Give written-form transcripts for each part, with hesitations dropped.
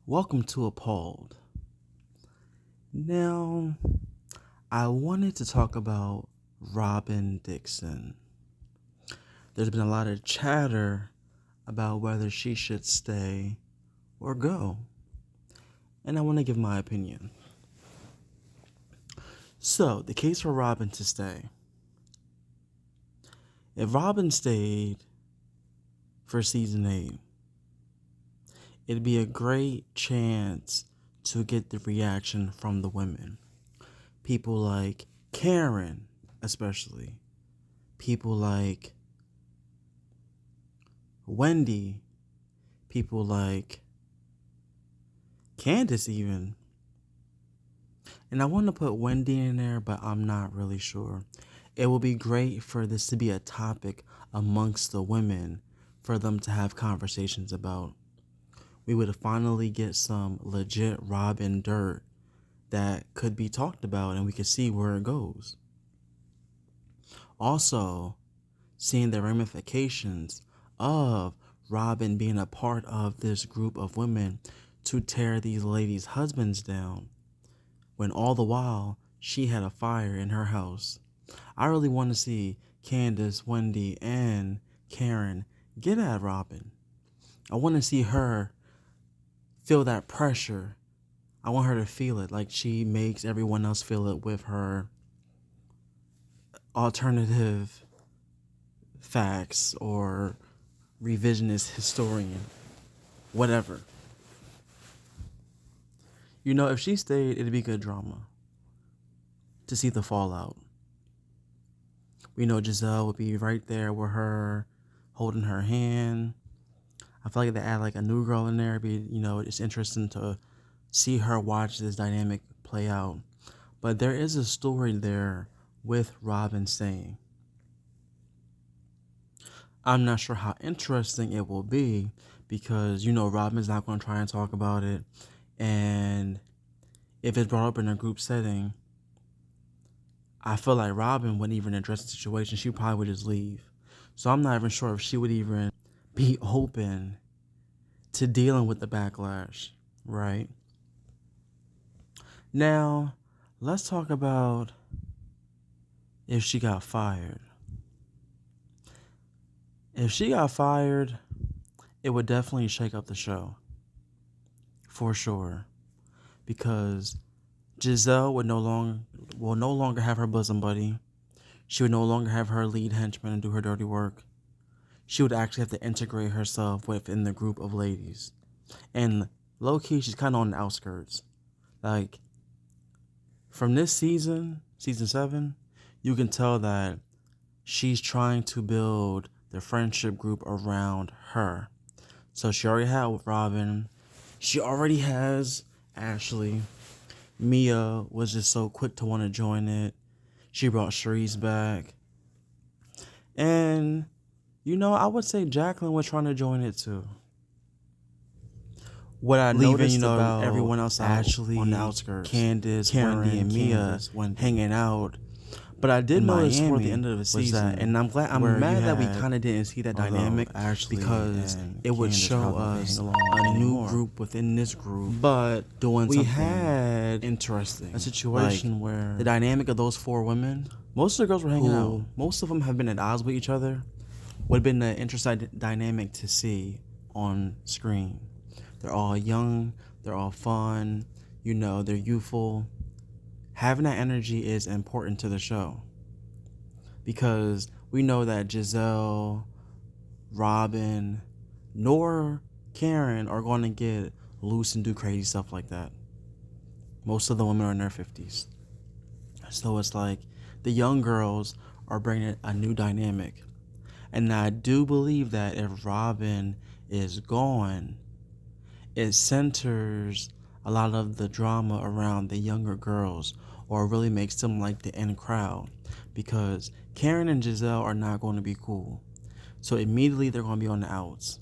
Welcome to Appalled. Now, I wanted to talk about Robin Dixon. There's been a lot of chatter about whether she should stay or go, and I want to give my opinion. So, the case for Robin to stay. If Robin stayed for season 8, it'd be a great chance to get the reaction from the women. People like Karen, especially. People like Wendy. People like Candace even. And I want to put Wendy in there, but I'm not really sure. It will be great for this to be a topic amongst the women for them to have conversations about. We would finally get some legit Robin dirt that could be talked about and we could see where it goes. Also, seeing the ramifications of Robin being a part of this group of women to tear these ladies' husbands down, when all the while she had a fire in her house. I really want to see Candace, Wendy, and Karen get at Robin. I want to see her feel that pressure. I want her to feel it like she makes everyone else feel it with her alternative facts or revisionist historian, whatever. You know, if she stayed, it'd be good drama to see the fallout. We know Giselle would be right there with her, holding her hand. I feel like they add like a new girl in there. It's interesting to see her watch this dynamic play out. But there is a story there with Robin staying. I'm not sure how interesting it will be because, Robin's not going to try and talk about it. And if it's brought up in a group setting, I feel like Robin wouldn't even address the situation. She probably would just leave. So I'm not even sure if she would even be open to dealing with the backlash, right? Now, let's talk about if she got fired. If she got fired, it would definitely shake up the show. For sure. Because Giselle will no longer have her bosom buddy. She would no longer have her lead henchman and do her dirty work. She would actually have to integrate herself within the group of ladies. And low-key, she's kind of on the outskirts. Like, from this season 7, you can tell that she's trying to build the friendship group around her. So she already had with Robin. She already has Ashley. Mia was just so quick to want to join it. She brought Cherise back. And, I would say Jacqueline was trying to join it too. What I noticed about everyone else, Ashley, on the outskirts, Candace, Karen, Wendy, and Mia hanging out. But I did notice toward the end of the season, and I'm mad that we kind of didn't see that dynamic because it would show us a new group within this group. But we had a situation where the dynamic of those 4 women, most of the girls were hanging out. Most of them have been at odds with each other. Would have been an interesting dynamic to see on screen. They're all young. They're all fun. They're youthful. Having that energy is important to the show because we know that Giselle, Robin, nor Karen are going to get loose and do crazy stuff like that. Most of the women are in their 50s. So it's like the young girls are bringing a new dynamic. And I do believe that if Robin is gone, it centers a lot of the drama around the younger girls, or really makes them like the in crowd, because Karen and Giselle are not going to be cool. So immediately they're going to be on the outs.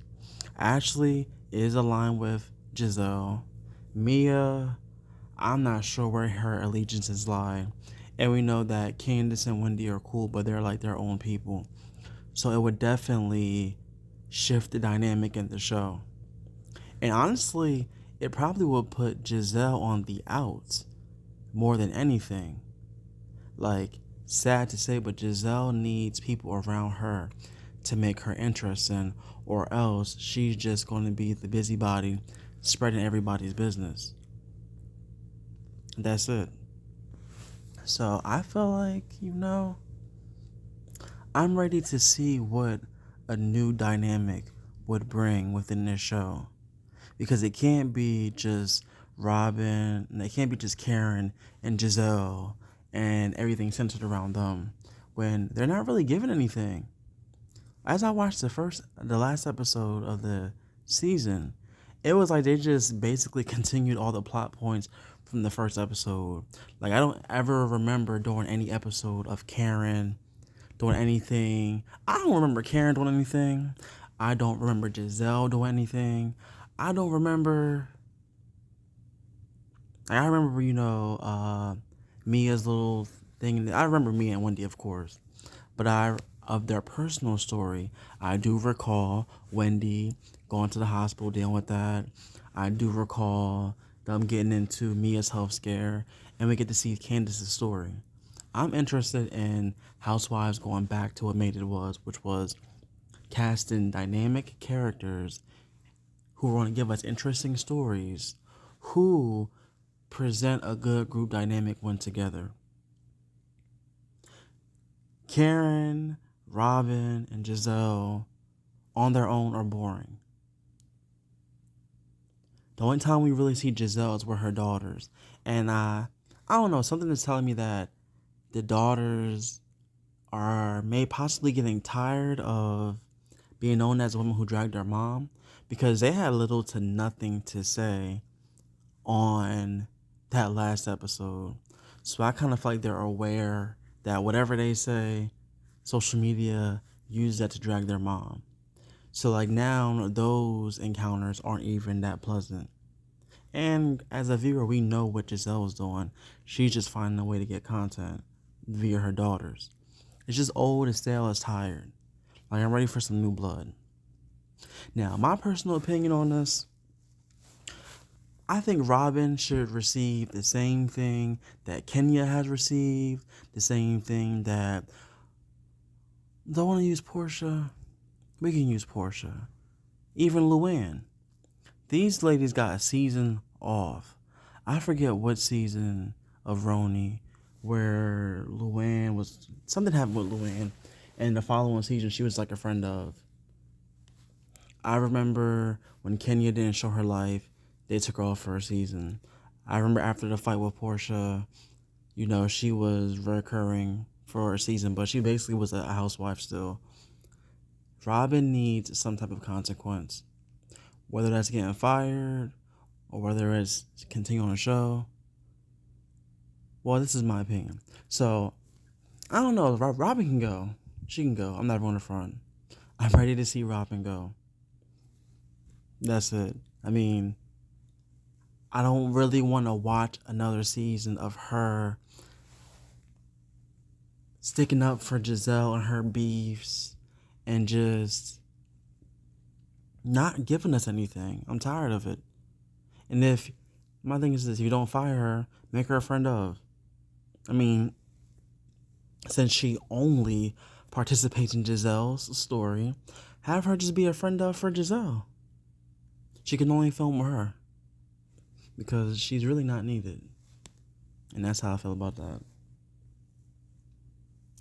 Ashley is aligned with Giselle. Mia, I'm not sure where her allegiances lie. And we know that Candace and Wendy are cool, but they're like their own people. So it would definitely shift the dynamic in the show. And honestly, it probably would put Giselle on the outs more than anything. Like, sad to say, but Giselle needs people around her to make her interesting, or else she's just going to be the busybody spreading everybody's business. That's it. So I feel like, I'm ready to see what a new dynamic would bring within this show. Because it can't be just Robin, and it can't be just Karen and Giselle and everything centered around them when they're not really given anything. As I watched the last episode of the season, it was like they just basically continued all the plot points from the first episode. Like, I don't ever remember during any episode of Karen doing anything. I don't remember Karen doing anything. I don't remember Giselle doing anything. I don't remember. I remember, Mia's little thing. I remember Mia and Wendy, of course. But of their personal story, I do recall Wendy going to the hospital, dealing with that. I do recall them getting into Mia's health scare, and we get to see Candace's story. I'm interested in Housewives going back to what made it was, which was casting dynamic characters who are going to give us interesting stories, who present a good group dynamic when together. Karen, Robin, and Giselle on their own are boring. The only time we really see Giselle is with her daughters. And I don't know, something is telling me that the daughters are possibly getting tired of being known as women who dragged their mom, because they had little to nothing to say on that last episode. So I kind of feel like they're aware that whatever they say, social media uses that to drag their mom. So like now those encounters aren't even that pleasant. And as a viewer, we know what Giselle's doing. She's just finding a way to get content via her daughters. It's just old, it's stale, it's tired. Like, I'm ready for some new blood. Now, my personal opinion on this, I think Robin should receive the same thing that Kenya has received, the same thing that... Don't want to use Portia? We can use Portia. Even Luann. These ladies got a season off. I forget what season of Roni where Luann was... Something happened with Luann. And the following season, she was like a friend of. I remember when Kenya didn't show her life, they took her off for a season. I remember after the fight with Portia, she was recurring for a season, but she basically was a housewife still. Robin needs some type of consequence. Whether that's getting fired or whether it's continuing on the show. Well, this is my opinion. So, I don't know. Robin can go. She can go. I'm not going to front. I'm ready to see Robin go. That's it. I mean, I don't really want to watch another season of her sticking up for Giselle and her beefs and just not giving us anything. I'm tired of it. And my thing is this, if you don't fire her, make her a friend of. I mean, since she only participates in Giselle's story, have her just be a friend of for Giselle. She can only film with her because she's really not needed. And that's how I feel about that.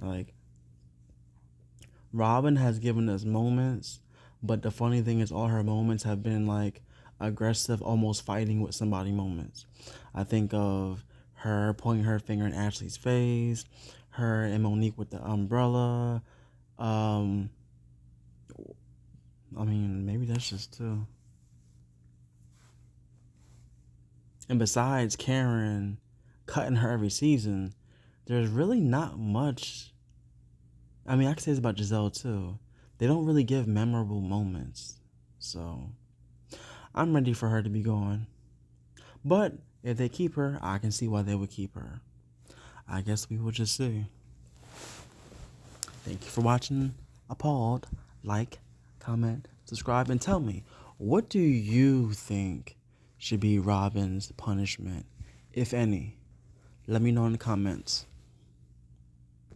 Like, Robin has given us moments, but the funny thing is all her moments have been like aggressive, almost fighting with somebody moments. I think of her pointing her finger in Ashley's face, her and Monique with the umbrella. Maybe that's just two. And besides Karen cutting her every season, there's really not much. I can say this about Giselle too. They don't really give memorable moments. So, I'm ready for her to be gone. But if they keep her, I can see why they would keep her. I guess we will just see. Thank you for watching Appalled. Like, comment, subscribe, and tell me, what do you think should be Robin's punishment, if any? Let me know in the comments.